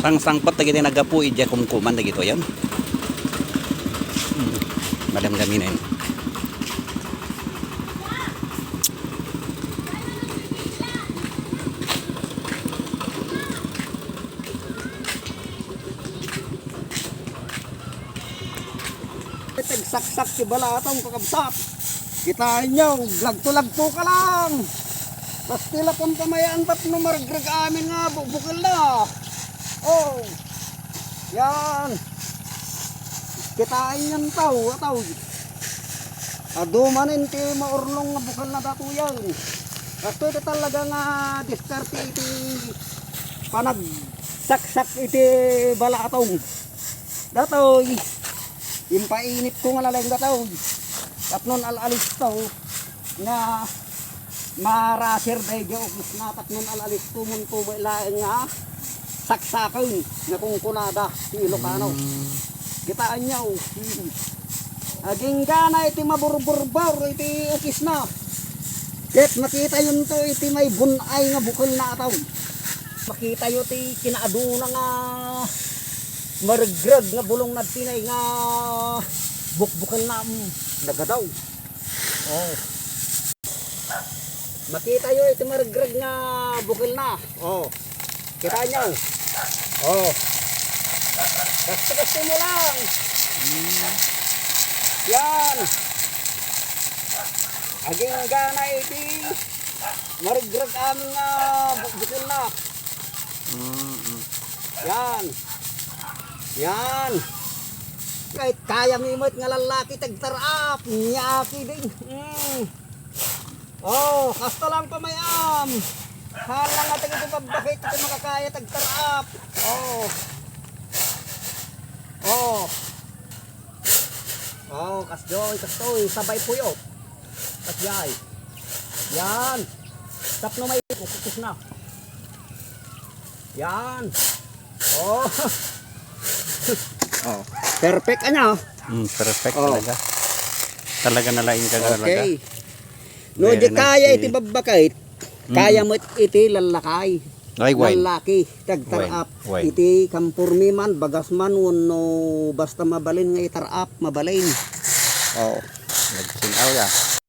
Sang-sangpat lagi nagapu ija kumkuman lagi to yan. Madam gaminin. Saksak si balatong kakabsat. Kitain nyo, lagto-lagto ka lang. Pastila pang pamayaan ba't numargrag amin nga bukil na. Oh, yan. Kitain yan ataw. Adumanin ti maurnong nga bukil na dato yan. Kasto ito talaga nga diskarte iti panag-saksak iti balatong. Datoy. Impainit ko nga lalang gataw. At nun alalis to na marasir day jo na at nun alalis ko mun po laing nga saksakan na kung kunada si Ilocano. Kitaan niya aging gana iti maburburbor iti ukis na. Ket makita yun to iti may bunay nga bukol na ataw. Makita yun iti kinaaduna nga margrag nga bulong na tinay nga bukbukal na nagadaw. Oh. Makita yo ito margrag nga bukal na. Oh. Kita nyo. Oh. Kasto mo lang. Yan. Aging gana iti margrag aming nga bukbukal na. Yan. Yan. Kahit kaya mimot nga lalaki tagtarap. Nyaki din. Oh, kasta lang pamayam. Hala nga ito pabakit ito makakaya tagtarap. Oh. Oh. Oh, kastoy. Sabay puyo. Kasyay. Yan. Tap no may kukus na. Yan. Oh. Oh, perfect ano? Perfect talaga. Talaga nalain ka talaga. Okay. No, di kaya iti babakait. Kaya mo iti lalakay. Lalaki, tagtarap. Iti kampurmi man, bagas man, no basta mabalin nga itarap, mabalin. Oh. Nagsingaw ya.